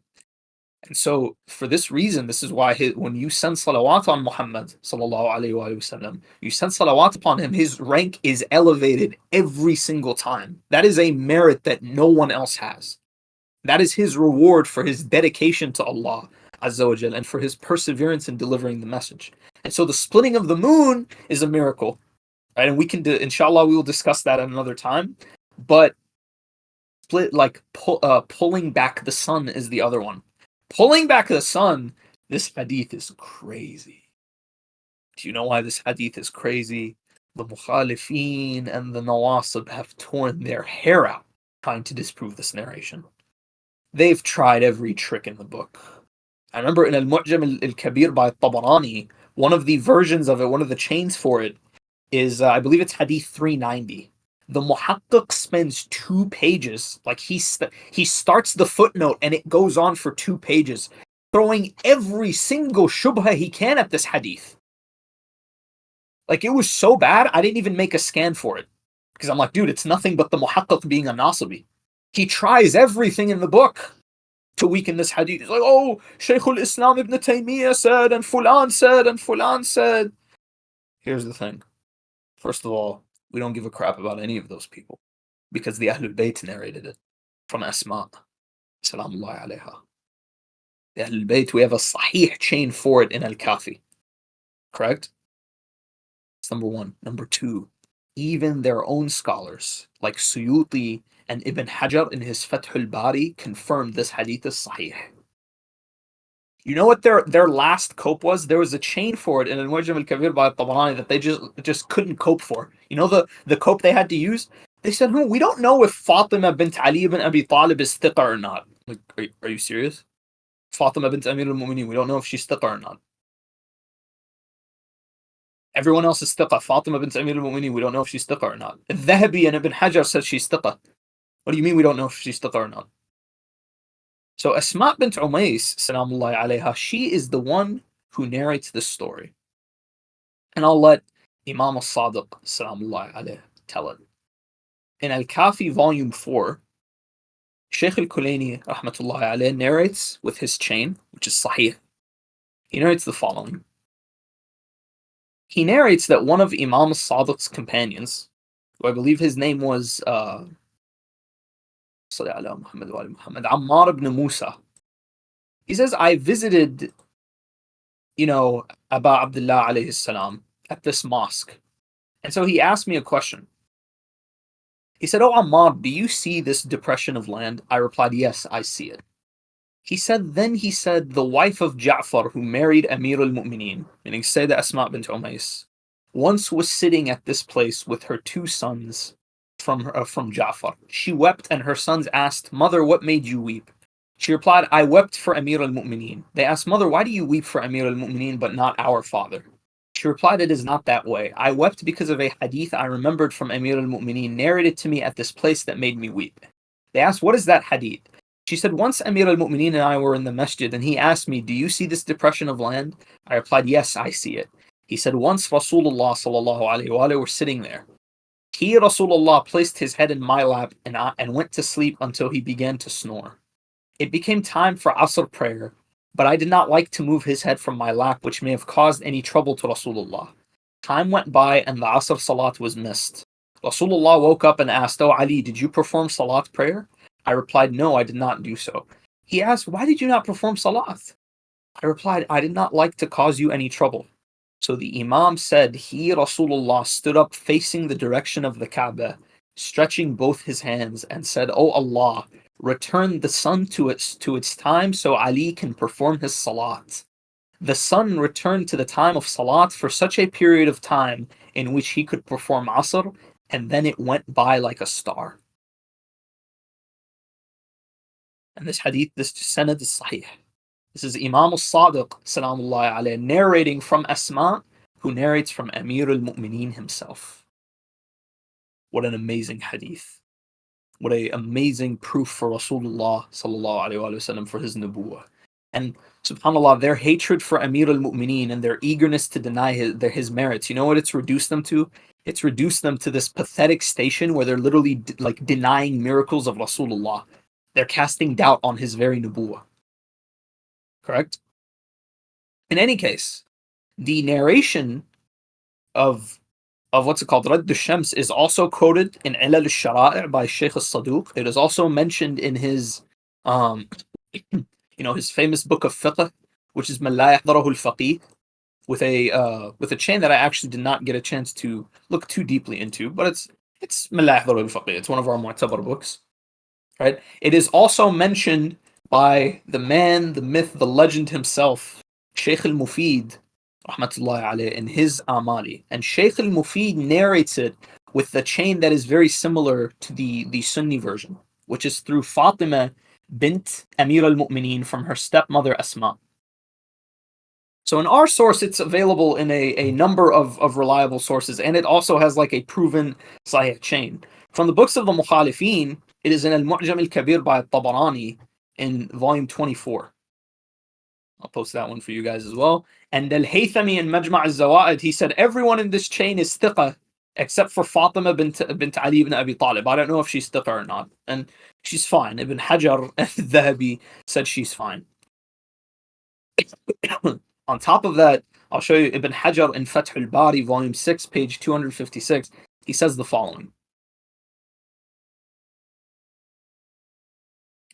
And so, for this reason, this is why when you send salawat on Muhammad sallallahu alayhi wa sallam, you send salawat upon him, his rank is elevated every single time. That is a merit that no one else has. That is his reward for his dedication to Allah Azza wa Jal and for his perseverance in delivering the message. And so the splitting of the moon is a miracle. Right? And we can inshallah, we will discuss that at another time. But pulling back the sun is the other one. Pulling back the sun, this hadith is crazy. Do you know why this hadith is crazy? The Mukhalifeen and the Nawasib have torn their hair out trying to disprove this narration. They've tried every trick in the book. I remember in al-Mu'jam al-Kabir by Tabarani, one of the versions of it, one of the chains for it is, I believe it's Hadith 390. The Muhaqqiq spends 2 pages, like he starts the footnote and it goes on for 2 pages, throwing every single shubha he can at this hadith. Like, it was so bad, I didn't even make a scan for it. Because I'm like, dude, it's nothing but the Muhaqqiq being a Nasibi. He tries everything in the book to weaken this hadith. He's like, oh, Shaykh al-Islam ibn Taymiyyah said, and Fulan said, and Fulan said. Here's the thing. First of all, we don't give a crap about any of those people because the Ahlul Bayt narrated it from Asma. Salamullahi alayha. The Ahlul Bayt, we have a sahih chain for it in al-Kafi. Correct? That's number 1. Number 2, even their own scholars like Suyuti and Ibn Hajar in his Fath al-Bari confirmed this hadith is sahih. You know what their last cope was? There was a chain for it in al-Mu'jam al-Kabir by Tabarani that they just couldn't cope for. You know the cope they had to use? They said, we don't know if Fatima bint Ali ibn Abi Talib is thiqa or not. Like, are you serious? Fatima bint Amir al-Mu'mineen, we don't know if she's thiqa or not. Everyone else is thiqa. Fatima bint Amir al-Mu'mineen, we don't know if she's thiqa or not. Al-Dhahabi and Ibn Hajar said she's thiqa. What do you mean we don't know if she's thiqa or not? So Asma bint Umays, salamullahi alayha, she is the one who narrates this story. And I'll let Imam al-Sadiq Salamullahi alayh tell it. In al-Kafi volume 4, Shaykh al-Kulaini rahmatullahi alayh narrates with his chain, which is sahih. He narrates the following. He narrates that one of Imam al-Sadiq's companions, who I believe his name was Ammar ibn Musa. He says, I visited, Aba Abdullah alayhi salam at this mosque. And so he asked me a question. He said, "Oh Ammar, do you see this depression of land?" I replied, "Yes, I see it." Then he said, the wife of Ja'far, who married Amir al-Mu'mineen, meaning Syeda Asma Bint Umays, once was sitting at this place with her two sons from Ja'far. She wept, and her sons asked, "Mother, what made you weep?" She replied, "I wept for Amir al-Mu'mineen." They asked, "Mother, why do you weep for Amir al-Mu'mineen but not our father?" She replied, "It is not that way. I wept because of a hadith I remembered from Amir al-Mu'mineen narrated to me at this place that made me weep." They asked, "What is that hadith?" She said, "Once Amir al-Mu'mineen and I were in the masjid, and he asked me, 'Do you see this depression of land?' I replied, 'Yes, I see it.' He said, 'Once Rasulullah sallallahu alayhi wa were sitting there. He, Rasulullah, placed his head in my lap and went to sleep until he began to snore. It became time for Asr prayer, but I did not like to move his head from my lap, which may have caused any trouble to Rasulullah. Time went by and the Asr Salat was missed. Rasulullah woke up and asked, 'Oh Ali, did you perform Salat prayer?' I replied, 'No, I did not do so.' He asked, 'Why did you not perform Salat?' I replied, 'I did not like to cause you any trouble.' So the Imam said, he, Rasulullah, stood up facing the direction of the Kaaba, stretching both his hands, and said, 'O Allah, return the sun to its time so Ali can perform his Salat.' The sun returned to the time of Salat for such a period of time in which he could perform Asr, and then it went by like a star." And this hadith, this sanad is sahih. This is Imam al-Sadiq salamullahi alayhi narrating from Asma, who narrates from Amir al-Mu'mineen himself. What an amazing hadith. What an amazing proof for Rasulullah sallallahu alayhi wa sallam for his nubuwwah. And subhanAllah, their hatred for Amir al-Mu'mineen and their eagerness to deny his merits, you know what it's reduced them to? It's reduced them to this pathetic station where they're literally denying miracles of Rasulullah. They're casting doubt on his very nubuwwah. Correct? In any case, the narration of what's it called, Radd al-Shams, is also quoted in Ilal al-Shara'i' by Shaykh al-Saduq. It is also mentioned in his his famous book of fiqh, which is Man La Yahdarahu al-Faqih, with a chain that I actually did not get a chance to look too deeply into, but it's Man La Yahdarahu al-Faqih. It's one of our Mu'tabar books, right? It is also mentioned by the man, the myth, the legend himself, Shaykh al-Mufid, rahmatullahi alayh, in his Amali. And Shaykh al-Mufid narrates it with the chain that is very similar to the Sunni version, which is through Fatima Bint Amir al-Mu'mineen from her stepmother Asma. So in our source, it's available in a number of reliable sources, and it also has like a proven Sahih chain. From the books of the Mukhalifeen, it is in Al-Mu'jam al-Kabir by al-Tabarani in volume 24. I'll post that one for you guys as well. And al-Haythami in Majma' al-Zawaid, he said, everyone in this chain is thiqah, except for Fatima bint Ali ibn Abi Talib. I don't know if she's thiqah or not. And she's fine. Ibn Hajar al-Dhahabi said she's fine. On top of that, I'll show you Ibn Hajar in Fath al-Bari, volume 6, page 256. He says the following.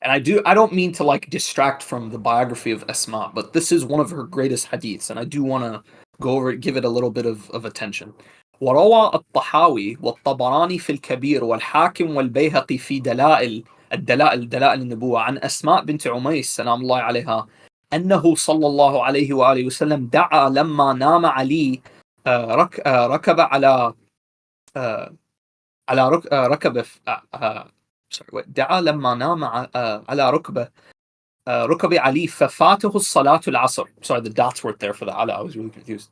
And I don't mean to distract from the biography of Asma, but this is one of her greatest hadiths, and I do want to go over it, give it a little bit of attention. وروى الطحاوي والطبراني في الكبير والحاكم والبيهقي في دلائل النبوة عن أسماء بنت عميس سلام الله عليها أنه صلى الله عليه وآله وسلم دعا لما نام علي ركب على ركبه دعا لما نام على ركب علي ففاته الصلاة العصر. Sorry, the dots weren't there for the ala. I was really confused.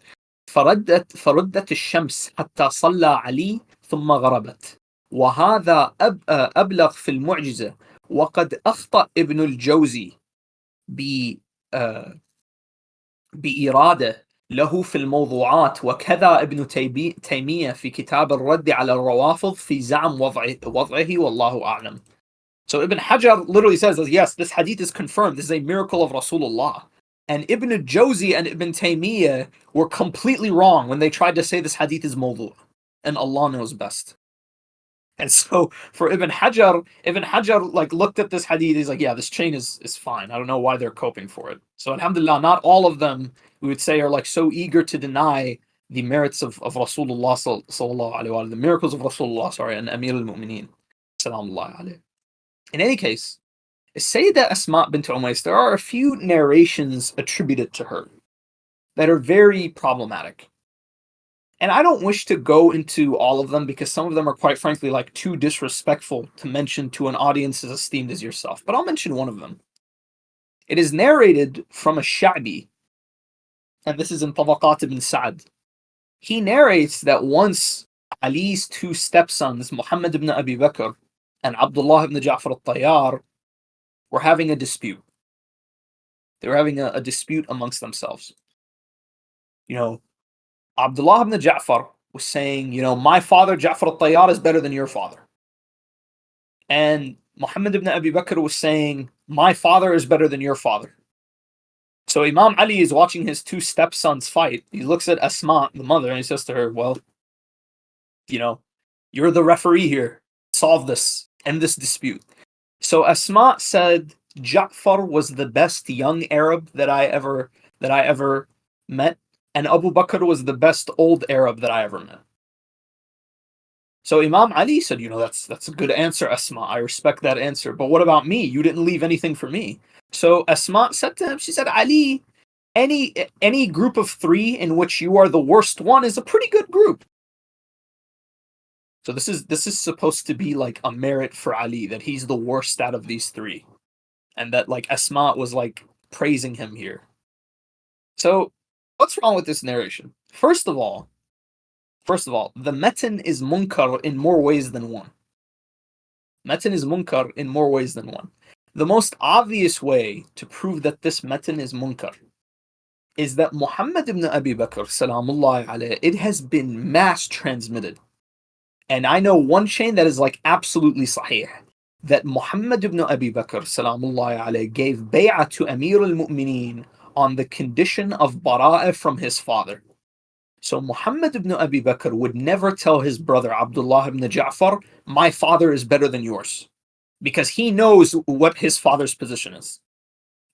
فردت الشمس حتى صلى علي ثم غربت. وهذا أبلغ في المعجزة. وقد أخطأ ابن الجوزي بإرادة له في الموضوعات وكذا ابن تيمية في كتاب الرد على الروافض في زعم وضعه والله أعلم. So Ibn Hajar literally says that yes, this hadith is confirmed. This is a miracle of Rasulullah. And Ibn Jawzi and Ibn Taymiyyah were completely wrong when they tried to say this hadith is mawdu'. And Allah knows best. And so for Ibn Hajar like looked at this hadith, he's like, yeah, this chain is fine. I don't know why they're coping for it. So alhamdulillah, not all of them, we would say, are like so eager to deny the merits of Rasulullah sallallahu alaihi wasallam, the miracles of Rasulullah, and Amir al-Mu'mineen. Sallallahu alayhi. In any case, Syeda Asma Bint Umays, there are a few narrations attributed to her that are very problematic. And I don't wish to go into all of them because some of them are quite frankly like too disrespectful to mention to an audience as esteemed as yourself. But I'll mention one of them. It is narrated from a Sha'bi, and this is in Tabaqat ibn Sa'd. He narrates that once Ali's two stepsons, Muhammad ibn Abi Bakr and Abdullah ibn Ja'far al-Tayyar, were having a dispute. They were having a dispute amongst themselves. Abdullah ibn Ja'far was saying, my father Ja'far al-Tayyar is better than your father. And Muhammad ibn Abi Bakr was saying, my father is better than your father. So Imam Ali is watching his two stepsons fight. He looks at Asma, the mother, and he says to her, well, you're the referee here. Solve this. End this dispute. So Asma said, Ja'far was the best young Arab that I ever met. And Abu Bakr was the best old Arab that I ever met. So Imam Ali said, that's a good answer, Asma. I respect that answer. But what about me? You didn't leave anything for me. So Asma said to him, she said, Ali, any group of three in which you are the worst one is a pretty good group. So this is supposed to be like a merit for Ali, that he's the worst out of these three. And that like Asma was like praising him here. So what's wrong with this narration? First of all, the metan is munkar in more ways than one. Metan is munkar in more ways than one. The most obvious way to prove that this metan is munkar is that Muhammad ibn Abi Bakr, salamullahi alayhi, it has been mass transmitted. And I know one chain that is like absolutely sahih, that Muhammad ibn Abi Bakr, salamullahi alayhi, gave bay'ah to Amir al-Mu'mineen on the condition of bara'ah from his father. So Muhammad ibn Abi Bakr would never tell his brother Abdullah ibn Ja'far, my father is better than yours, because he knows what his father's position is.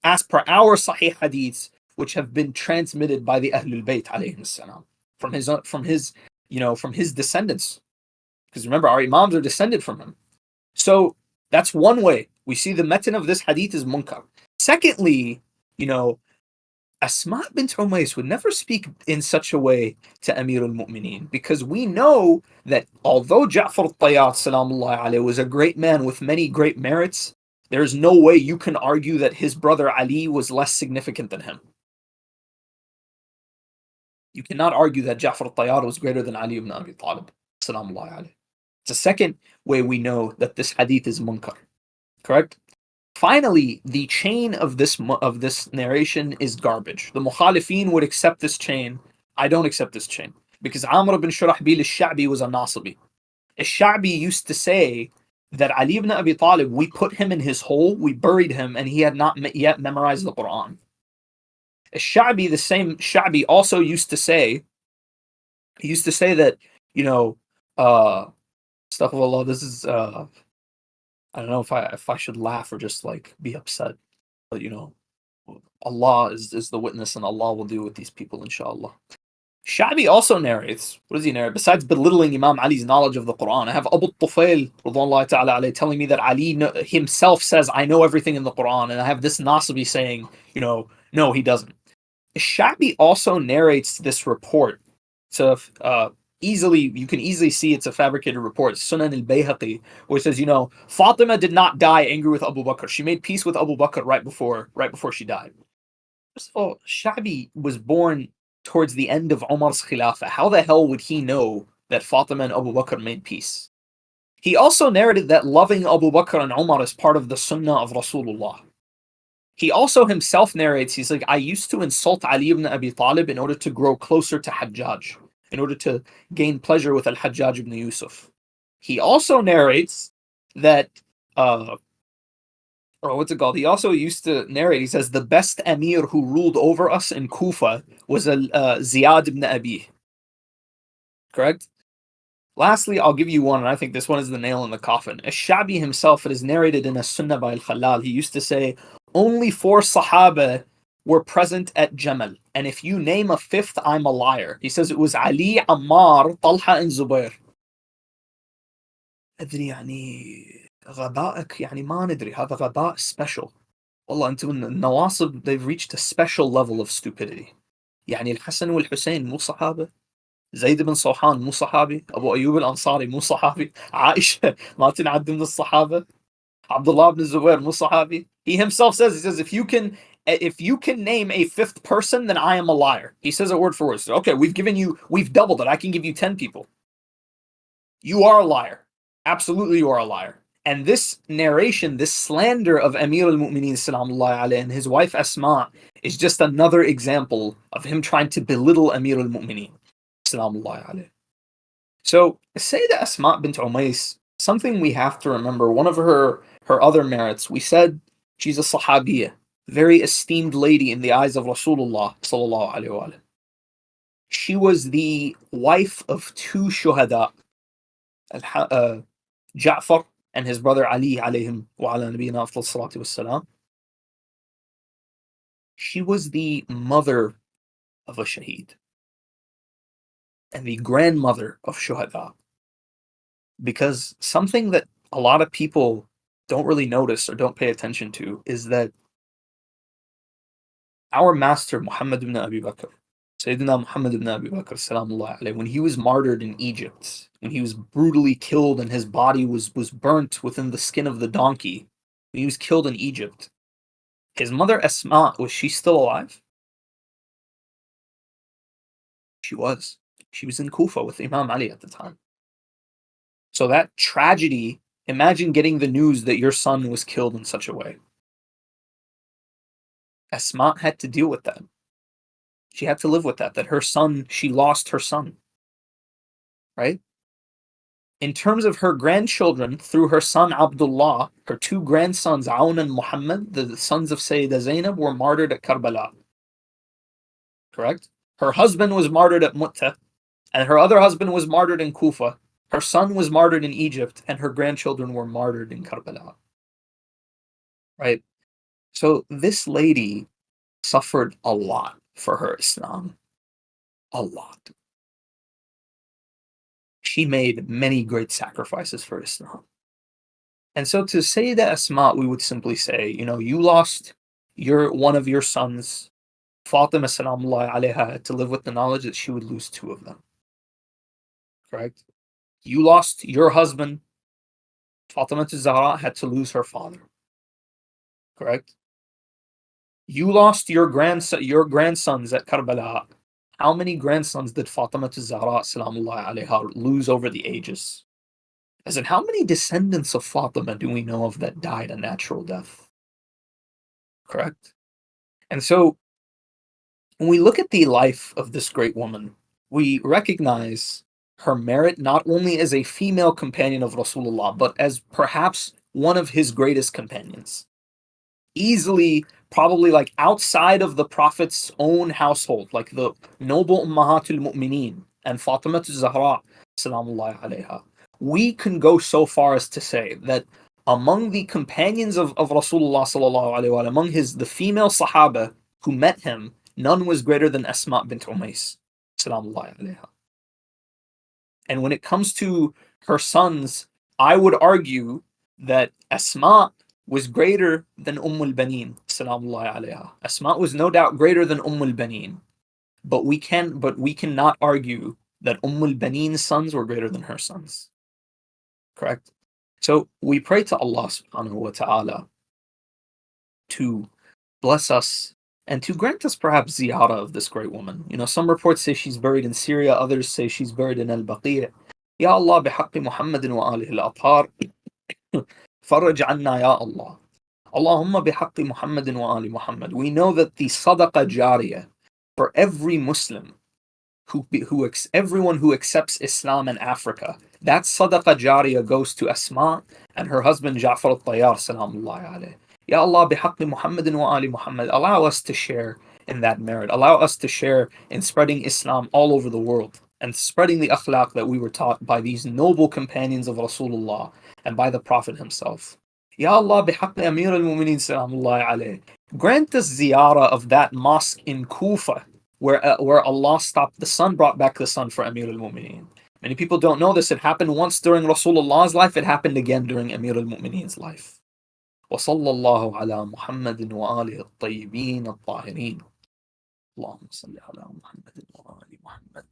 As per our sahih hadiths, which have been transmitted by the Ahlul Bayt alayhim salam, from his descendants. Because remember, our imams are descended from him. So that's one way. We see the metan of this hadith is munkar. Secondly, Asma bint Umays would never speak in such a way to Amir al-Mu'mineen, because we know that although Ja'far al-Tayyar salamullahi alayhi was a great man with many great merits, there's no way you can argue that his brother Ali was less significant than him. You cannot argue that Ja'far al-Tayyar was greater than Ali ibn Abi Talib salamullahi alayhi. It's the second way we know that this hadith is munkar. Correct? Finally, the chain of this narration is garbage. The mukhalifin would accept this chain. I don't accept this chain. Because Amr ibn Shurahbil al-Sha'bi was a Nasibi. Al-Sha'bi used to say that Ali ibn Abi Talib, we put him in his hole, we buried him, and he had not yet memorized the Quran. Al-Sha'bi, the same Sha'bi, also used to say that, stuff of Allah, this is I don't know if I should laugh or just like be upset, but Allah is the witness, and Allah will deal with these people, inshallah. Sha'bi also narrates, what does he narrate? Besides belittling Imam Ali's knowledge of the Quran, I have Abu Tufail radhiyallahu ta'ala alayhi telling me that Ali himself says, I know everything in the Quran, and I have this Nasibi saying, no, he doesn't. Sha'bi also narrates this report. So you can easily see it's a fabricated report, Sunan al-Bayhaqi, where it says, Fatima did not die angry with Abu Bakr. She made peace with Abu Bakr right before she died. First of all, Sha'bi was born towards the end of Umar's Khilafah. How the hell would he know that Fatima and Abu Bakr made peace? He also narrated that loving Abu Bakr and Umar is part of the sunnah of Rasulullah. He also himself narrates, he's like, I used to insult Ali ibn Abi Talib in order to grow closer to Hajjaj, in order to gain pleasure with al-Hajjaj ibn Yusuf. He also narrates that, or what's it called? He also used to narrate, he says, the best emir who ruled over us in Kufa was Ziyad ibn Abi. Correct? Lastly, I'll give you one, and I think this one is the nail in the coffin. Ash-Sha'bi himself, it is narrated in a Sunnah by al-Khalal. He used to say, only 4 Sahaba were present at Jamal, and if you name a 5th, I'm a liar. He says it was Ali, Ammar, Talha, and Zubair. أدري يعني غبائك يعني ما ندري هذا غباء special. والله أنتم النواصب, they've reached a special level of stupidity. يعني الحسن والحسين مو صحابة. زيد بن صوحان مو صحابي. أبو أيوب الأنصاري مو صحابي. عائشة ما تنعد من الصحابة. Abdullah ibn Zubair مو صحابي. He himself says, he says, if you can name a 5th person, then I am a liar. He says it word for word. So, okay, we've doubled it. I can give you 10 people. You are a liar. Absolutely, you are a liar. And this narration, this slander of Amir al-Mu'mineen Salamullahi alayhi and his wife Asma is just another example of him trying to belittle Amir al-Mu'mineen Salamullahi alayhi. So, Syeda Asma Bint Umays, something we have to remember, one of her other merits, we said she's a Sahabiyya, very esteemed lady in the eyes of Rasulullah sallallahu alayhi wa. She was the wife of 2 shuhada, Ja'far and his brother Ali alayhim wa ala nabiyina afdal salatu wassalam. She was the mother of a shaheed and the grandmother of shuhada. Because something that a lot of people don't really notice or don't pay attention to is that our master Muhammad ibn Abi Bakr, Sayyidina Muhammad ibn Abi Bakr, salamullahi alayhi, when he was martyred in Egypt, when he was brutally killed and his body was burnt within the skin of the donkey, when he was killed in Egypt, his mother Asma, was she still alive? She was. She was in Kufa with Imam Ali at the time. So that tragedy, imagine getting the news that your son was killed in such a way. Asma had to deal with that. She had to live with that her son, she lost her son. Right? In terms of her grandchildren, through her son Abdullah, her 2 grandsons, Aun and Muhammad, the sons of Sayyida Zainab, were martyred at Karbala. Correct? Her husband was martyred at Mu'tah, and her other husband was martyred in Kufa. Her son was martyred in Egypt, and her grandchildren were martyred in Karbala. Right? So this lady suffered a lot for her Islam. A lot. She made many great sacrifices for Islam. And so to say that Asma, we would simply say, you lost one of your sons, Fatima salamullahi alayha, to live with the knowledge that she would lose 2 of them. Correct? You lost your husband, Fatima Zahra had to lose her father. Correct? You lost your grandsons at Karbala. How many grandsons did Fatima Zahra salamullahi alayha lose over the ages? As in, how many descendants of Fatima do we know of that died a natural death? Correct? And so, when we look at the life of this great woman, we recognize her merit not only as a female companion of Rasulullah, but as perhaps one of his greatest companions. Easily, probably like outside of the Prophet's own household, like the noble Ummahatul Mu'mineen and Fatima Zahra, salamullahi alayha. We can go so far as to say that among the companions of Rasulullah sallallahu alayhi wa, among the female Sahaba who met him, none was greater than Asma bint Umays, salamullahi alayha. And when it comes to her sons, I would argue that Asma was greater than al-Baneen, salamullahi alayha. Asma was no doubt greater than al-Baneen, but we cannot argue that al-Baneen's sons were greater than her sons. Correct? So we pray to Allah subhanahu wa ta'ala to bless us and to grant us perhaps ziyarah of this great woman. Some reports say she's buried in Syria, others say she's buried in al-Baqi'. Ya Allah, bihaqqi Muhammadin wa alihi al-athhar, faraj anna ya Allah. Allahumma bihaqqi Muhammadin wa ali Muhammad. We know that the sadaqah jariyah for every Muslim everyone who accepts Islam in Africa, that sadaqah jariyah goes to Asma and her husband Ja'far al-Tayyar salamullahi alayh. Ya Allah bihaqqi Muhammadin wa ali Muhammad, allow us to share in that merit. Allow us to share in spreading Islam all over the world and spreading the akhlaq that we were taught by these noble companions of Rasulullah and by the Prophet himself. Ya Allah bihaqqi Amir al-Mu'mineen salamullahi alayh, grant us ziyarah of that mosque in Kufa where Allah stopped the sun, brought back the sun for Amir al-Mu'mineen. Many people don't know this. It happened once during Rasulullah's life. It happened again during Amir al-Mu'mineen's life. وصلى الله على محمد وآله الطيبين الطاهرين. اللهم صل على محمد وآل محمد.